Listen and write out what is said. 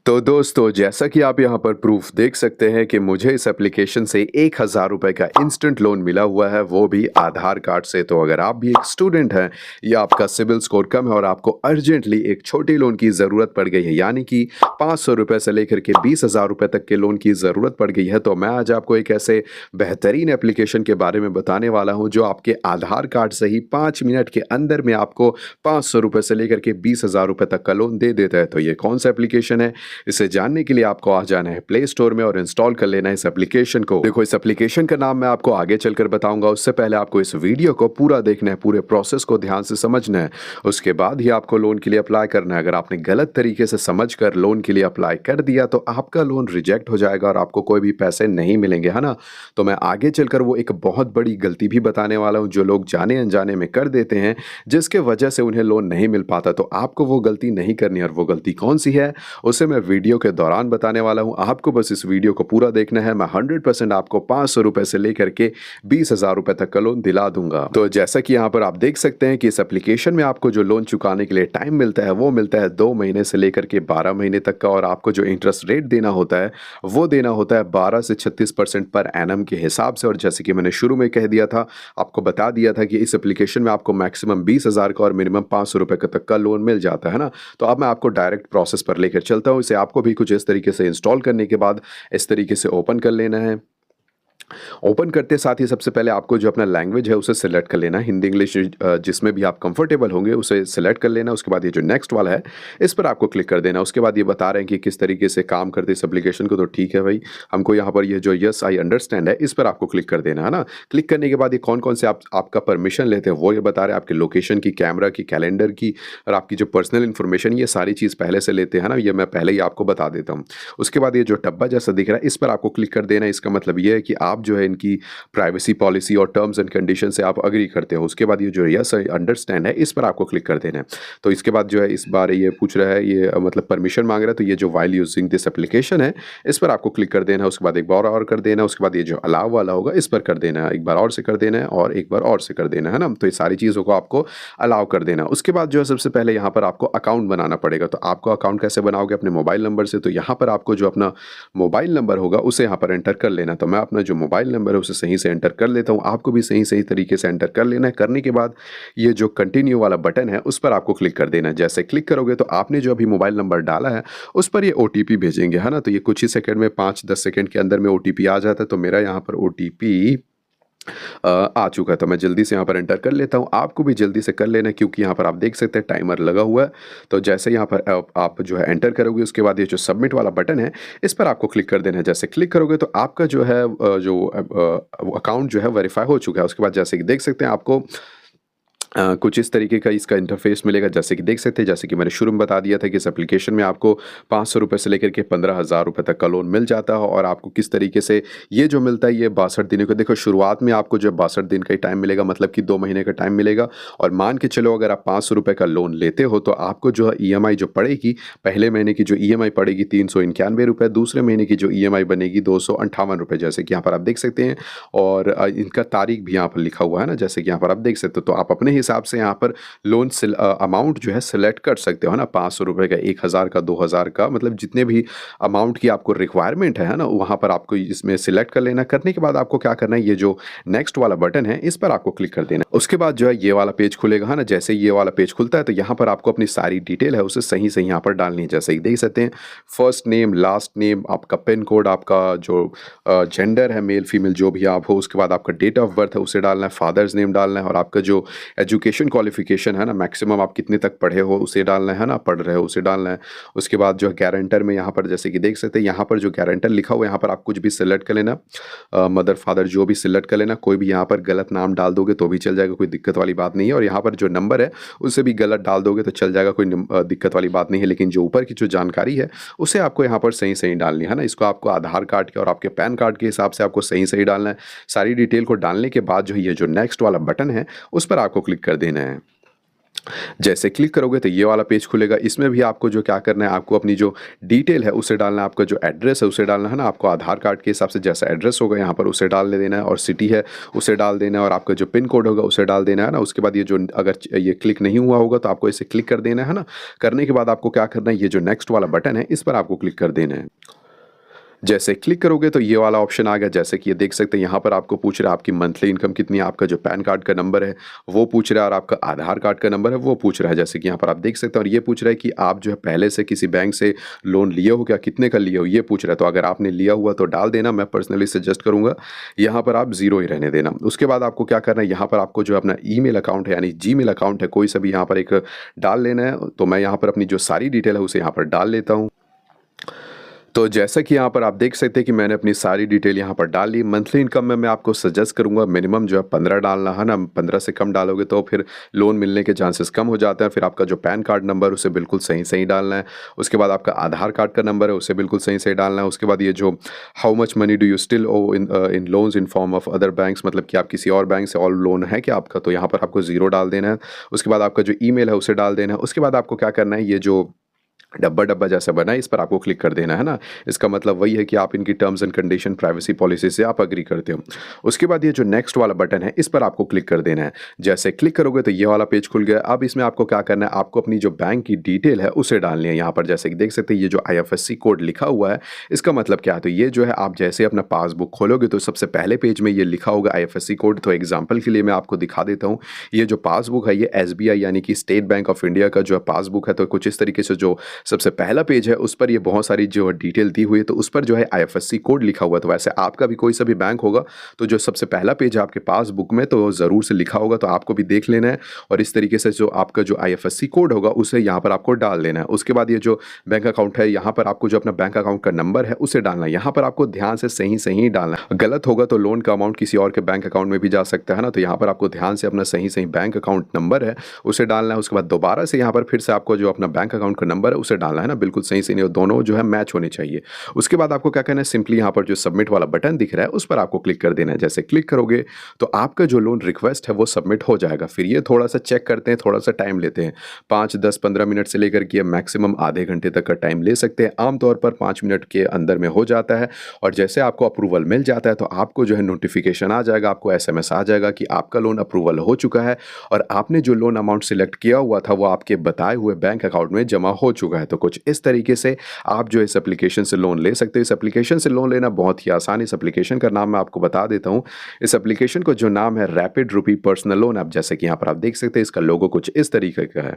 तो दोस्तों, जैसा कि आप यहाँ पर प्रूफ देख सकते हैं कि मुझे इस एप्लीकेशन से 1000 रुपये का इंस्टेंट लोन मिला हुआ है, वो भी आधार कार्ड से। तो अगर आप भी एक स्टूडेंट हैं या आपका सिबिल स्कोर कम है और आपको अर्जेंटली एक छोटे लोन की ज़रूरत पड़ गई है, यानी कि 500 रुपये से लेकर के 20,000 रुपये तक के लोन की ज़रूरत पड़ गई है, तो मैं आज आपको एक ऐसे बेहतरीन एप्लीकेशन के बारे में बताने वाला हूँ जो आपके आधार कार्ड से ही 5 मिनट के अंदर में आपको 500 रुपये से लेकर के 20,000 रुपये तक का लोन दे देता है। तो ये कौन सा एप्लीकेशन है? इसे जानने के लिए आपको आ जाना है प्ले स्टोर में और इंस्टॉल कर लेना है इस एप्लीकेशन को। देखो, इस एप्लीकेशन का नाम मैं आपको आगे चलकर बताऊंगा, उससे पहले आपको इस वीडियो को पूरा देखना है, पूरे प्रोसेस को ध्यान से समझना है, उसके बाद ही आपको लोन के लिए अप्लाई करना है। अगर आपने गलत तरीके से समझकर लोन के लिए अप्लाई कर दिया तो आपका लोन रिजेक्ट हो जाएगा और आपको कोई भी पैसे नहीं मिलेंगे, है ना। तो मैं आगे चलकर वो एक बहुत बड़ी गलती भी बताने वाला हूँ जो लोग जाने अनजाने में कर देते हैं, जिसके वजह से उन्हें लोन नहीं मिल पाता। तो आपको वो गलती नहीं करनी है, और वो गलती कौन सी है उसे मैं वीडियो के दौरान बताने वाला हूं। आपको बस इस वीडियो को पूरा देखना है। मैं 100% आपको 500 रुपए से लेकर के 20,000 रुपए तक का लोन दिला दूंगा। तो जैसा कि यहाँ पर आप देख सकते हैं कि इस एप्लीकेशन में आपको जो लोन चुकाने के लिए टाइम मिलता है वो मिलता है 2 महीने से लेकर के 12 महीने तक का, और आपको जो इंटरेस्ट रेट देना होता है वो देना होता है 12 से 36% पर एनम के हिसाब से। और जैसे कि मैंने शुरू में कह दिया था, आपको बता दिया था कि इस एप्लीकेशन में आपको मैक्सिमम 20,000 का और मिनिमम 500 रुपए तक का लोन मिल जाता है ना। तो अब मैं आपको डायरेक्ट प्रोसेस पर लेकर चलता हूँ। इसे आपको भी कुछ इस तरीके से इंस्टॉल करने के बाद इस तरीके से ओपन कर लेना है। ओपन करते साथ ही सबसे पहले आपको जो अपना लैंग्वेज है उसे सिलेक्ट कर लेना है, हिंदी इंग्लिश जिसमें भी आप कंफर्टेबल होंगे उसे सिलेक्ट कर लेना। उसके बाद ये जो नेक्स्ट वाला है इस पर आपको क्लिक कर देना। उसके बाद ये बता रहे हैं कि किस तरीके से काम करते इस एप्लीकेशन को, तो ठीक है भाई, हमको यहाँ पर ये जो यस आई अंडरस्टैंड है इस पर आपको क्लिक कर देना है ना। क्लिक करने के बाद ये कौन कौन से आपका परमिशन लेते हैं वो ये बता रहे हैं, आपके लोकेशन की, कैमरा की, कैलेंडर की, और आपकी जो पर्सनल इन्फॉर्मेशन, ये सारी चीज़ पहले से लेते हैं ना, ये मैं पहले ही आपको बता देता हूँ। उसके बाद ये जो डब्बा जैसा दिख रहा है इस पर आपको क्लिक कर देना है। इसका मतलब ये है कि आप जो है इनकी प्राइवेसी पॉलिसी और टर्म्स एंड कंडीशन से आप अग्री करते हो। उसके बाद ये जो यस आई अंडरस्टैंड है इस पर आपको क्लिक कर देना है। तो इसके बाद जो है इस बार ये पूछ रहा है, ये मतलब परमिशन मांग रहा है, तो ये जो वाइल यूजिंग दिस एप्लीकेशन है इस पर आपको क्लिक कर देना है। उसके बाद एक बार और कर देना है। उसके बाद ये जो अलाउ वाला होगा इस पर कर देना है, एक बार और से कर देना है और एक बार और से कर देना है ना। तो ये सारी चीज़ों को आपको अलाउ कर देना है। उसके बाद जो है सबसे पहले यहाँ पर आपको अकाउंट बनाना पड़ेगा। तो आपको अकाउंट कैसे बनाओगे? अपने मोबाइल नंबर से। तो यहाँ पर आपको जो अपना मोबाइल नंबर होगा उसे यहाँ पर एंटर कर लेना। तो मैं अपना जो मोबाइल नंबर है उसे सही से एंटर कर लेता हूँ, आपको भी सही सही तरीके से एंटर कर लेना है। करने के बाद ये जो कंटिन्यू वाला बटन है उस पर आपको क्लिक कर देना है। जैसे क्लिक करोगे तो आपने जो अभी मोबाइल नंबर डाला है उस पर ये ओटीपी भेजेंगे, है ना। तो ये कुछ ही सेकंड में, 5-10 सेकंड के अंदर में ओटीपी आ जाता है। तो मेरा यहाँ पर ओटीपी आ चुका है, तो मैं जल्दी से यहाँ पर एंटर कर लेता हूँ। आपको भी जल्दी से कर लेना है क्योंकि यहाँ पर आप देख सकते हैं टाइमर लगा हुआ है। तो जैसे यहाँ पर आप जो है एंटर करोगे उसके बाद ये जो सबमिट वाला बटन है इस पर आपको क्लिक कर देना है। जैसे क्लिक करोगे तो आपका जो है जो अकाउंट जो है वेरीफाई हो चुका है। उसके बाद जैसे कि देख सकते हैं आपको कुछ इस तरीके का इसका इंटरफेस मिलेगा। जैसे कि देख सकते हैं, जैसे कि मैंने शुरू में बता दिया था कि इस एप्लीकेशन में आपको 500 रुपये से लेकर के 15,000 रुपये तक का लोन मिल जाता है। और आपको किस तरीके से ये जो मिलता है ये 62 दिनों का। देखो, शुरुआत में आपको जो 62 दिन का ही टाइम मिलेगा, मतलब कि 2 महीने का टाइम मिलेगा। और मान के चलो अगर आप 500 रुपये का लोन लेते हो तो आपको जो है ईएमआई जो पड़ेगी, पहले महीने की जो ईएमआई पड़ेगी 391 रुपये, दूसरे महीने की जो ईएमआई बनेगी 258 रुपये, जैसे कि यहाँ पर आप देख सकते हैं। और इनका तारीख भी यहाँ पर लिखा हुआ है ना, जैसे कि यहाँ पर आप देख सकते हो। तो आप अपने हिसाब से यहाँ पर लोन अमाउंट जो है सिलेक्ट कर सकते हो ना, 500 रुपये का, 1000 का, 2000 का, मतलब जितने भी अमाउंट की आपको रिक्वायरमेंट है ना, वहाँ पर आपको इसमें सिलेक्ट कर लेना। करने के बाद आपको क्या करना है, ये जो नेक्स्ट वाला बटन है इस पर आपको क्लिक कर देना। उसके बाद जो है ये वाला पेज खुलेगा, है ना। जैसे ये वाला पेज खुलता है तो यहाँ पर आपको अपनी सारी डिटेल है उसे सही सही यहाँ पर डालनी है। जैसे कि देख सकते हैं, फर्स्ट नेम, लास्ट नेम, आपका पिन कोड, आपका जो जेंडर है, मेल फीमेल जो भी आप हो, उसके बाद आपका डेट ऑफ बर्थ है उसे डालना है, फादर्स नेम डालना है, और आपका जो एजुकेशन क्वालिफिकेशन है ना, मैक्सिमम आप कितने तक पढ़े हो उसे डालना है ना, पढ़ रहे हो उसे डालना है। उसके बाद जो गारंटर में यहाँ पर जैसे कि देख सकते हैं, यहाँ पर जो गारंटर लिखा हुआ है यहाँ पर आप कुछ भी सिलेक्ट कर लेना, मदर फादर जो भी सिलेक्ट कर लेना। कोई भी यहाँ पर गलत नाम डाल दोगे तो भी चल जाएगा, कोई दिक्कत वाली बात नहीं है। और यहाँ पर जो नंबर है उसे भी गलत डाल दोगे तो चल जाएगा, कोई दिक्कत वाली बात नहीं है। लेकिन जो ऊपर की जो जानकारी है उसे आपको यहाँ पर सही सही डालनी है ना। इसको आपको आधार कार्ड के और आपके पैन कार्ड के हिसाब से आपको सही सही डालना है। सारी डिटेल को डालने के बाद जो है ये जो नेक्स्ट वाला बटन है उस पर आपको क्लिक कर देना है। जैसे क्लिक करोगे तो ये वाला पेज खुलेगा। इसमें भी आपको जो क्या करना है, आपको अपनी जो डिटेल है उसे डालना है, आपका जो एड्रेस है उसे डालना है ना, आपको आधार कार्ड के हिसाब से जैसा एड्रेस होगा यहाँ पर उसे डाल देना है, और सिटी है उसे डाल देना है, और आपका जो पिन कोड होगा उसे डाल देना है ना। उसके बाद ये जो अगर ये क्लिक नहीं हुआ होगा तो आपको इसे क्लिक कर देना है ना। करने के बाद आपको क्या करना है, ये जो नेक्स्ट वाला बटन है इस पर आपको क्लिक कर देना है। जैसे क्लिक करोगे तो ये वाला ऑप्शन आ गया। जैसे कि ये देख सकते हैं यहाँ पर आपको पूछ रहा है आपकी मंथली इनकम कितनी है, आपका जो पैन कार्ड का नंबर है वो पूछ रहा है, और आपका आधार कार्ड का नंबर है वो पूछ रहा है। जैसे कि यहाँ पर आप देख सकते हैं, और ये पूछ रहा है कि आप जो है पहले से किसी बैंक से लोन लिए हो क्या, कितने का लिए हो, ये पूछ रहा है। तो अगर आपने लिया हुआ तो डाल देना, मैं पर्सनली सजेस्ट करूँगा यहाँ पर आप ज़ीरो ही रहने देना। उसके बाद आपको क्या करना है, यहाँ पर आपको जो अपना ईमेल अकाउंट है यानी जीमेल अकाउंट है कोई सा भी यहाँ पर एक डाल लेना है। तो मैं यहाँ पर अपनी जो सारी डिटेल है उसे यहाँ पर डाल लेता हूँ। तो जैसा कि यहाँ पर आप देख सकते हैं कि मैंने अपनी सारी डिटेल यहाँ पर डाल ली। मंथली इनकम में मैं आपको सजेस्ट करूँगा मिनिमम जो है 15 डालना है ना। 15 से कम डालोगे तो फिर लोन मिलने के चांसेस कम हो जाते हैं। फिर आपका जो पैन कार्ड नंबर उसे बिल्कुल सही सही डालना है। उसके बाद आपका आधार कार्ड का नंबर है उसे बिल्कुल सही सही डालना है। उसके बाद ये जो how much money do you still owe in loans in form of other banks, मतलब कि आप किसी और बैंक से और लोन है क्या आपका, तो यहाँ पर आपको ज़ीरो डाल देना है। उसके बाद आपका जो ईमेल है उसे डाल देना है। उसके बाद आपको क्या करना है, ये जो डब्बा डब्बा जैसा बना है इस पर आपको क्लिक कर देना है ना। इसका मतलब वही है कि आप इनकी terms and condition privacy policy से आप अग्री करते हो। उसके बाद ये जो नेक्स्ट वाला बटन है इस पर आपको क्लिक कर देना है। जैसे क्लिक करोगे तो ये वाला पेज खुल गया। अब इसमें आपको क्या करना है, आपको अपनी जो बैंक की डिटेल है उसे डालनी है। यहाँ पर जैसे कि देख सकते हैं ये जो IFSC कोड लिखा हुआ है इसका मतलब क्या है, तो ये जो है आप जैसे अपना पासबुक खोलोगे तो सबसे पहले पेज में ये लिखा होगा IFSC कोड। तो एग्जाम्पल के लिए मैं आपको दिखा देता हूँ। ये जो पासबुक है ये SBI यानी कि स्टेट बैंक ऑफ इंडिया का जो पासबुक है। तो कुछ इस तरीके से जो सबसे पहला पेज है उस पर ये बहुत सारी जो डिटेल दी हुई है, तो उस पर जो है IFSC कोड लिखा हुआ है। तो वैसे आपका भी कोई सा भी बैंक होगा तो जो सबसे पहला पेज है आपके पासबुक में तो ज़रूर से लिखा होगा, तो आपको भी देख लेना है। और इस तरीके से जो आपका जो IFSC कोड होगा उसे यहाँ पर आपको डाल देना है। उसके बाद ये जो बैंक अकाउंट है यहाँ पर आपको जो अपना बैंक अकाउंट का नंबर है उसे डालना है। यहाँ पर आपको ध्यान से सही सही डालना है। गलत होगा तो लोन का अमाउंट किसी और के बैंक अकाउंट में भी जा सकता है ना। तो यहाँ पर आपको ध्यान से अपना सही सही बैंक अकाउंट नंबर है उसे डालना है। उसके बाद दोबारा से यहाँ पर फिर से आपको जो अपना बैंक अकाउंट का नंबर है उसे डालना है ना, बिल्कुल सही सही नहीं, दोनों जो है मैच होने चाहिए। उसके बाद आपको क्या करना है, सिंपली यहाँ पर जो सबमिट वाला बटन दिख रहा है उस पर आपको क्लिक कर देना है। जैसे क्लिक करोगे तो आपका जो लोन रिक्वेस्ट है वो सबमिट हो जाएगा। फिर ये थोड़ा सा चेक करते हैं, थोड़ा सा टाइम लेते हैं, 5 10 15 मिनट से लेकर के मैक्सिमम आधे घंटे तक का टाइम ले सकते हैं। आमतौर पर 5 मिनट के अंदर में हो जाता है। और जैसे आपको अप्रूवल मिल जाता है तो आपको जो है नोटिफिकेशन आ जाएगा, आपको SMS आ जाएगा कि आपका लोन अप्रूवल हो चुका है और आपने जो लोन अमाउंट सिलेक्ट किया हुआ था वो आपके बताए हुए बैंक अकाउंट में जमा हो चुका है। तो कुछ इस तरीके से आप जो इस एप्लीकेशन से लोन ले सकते हो। इस एप्लीकेशन से लोन लेना बहुत ही आसान है। इस एप्लीकेशन का नाम मैं आपको बता देता हूँ। इस एप्लीकेशन को जो नाम है रैपिड रुपी पर्सनल लोन। आप जैसे कि यहाँ पर आप देख सकते हैं इसका लोगो कुछ इस तरीके का है।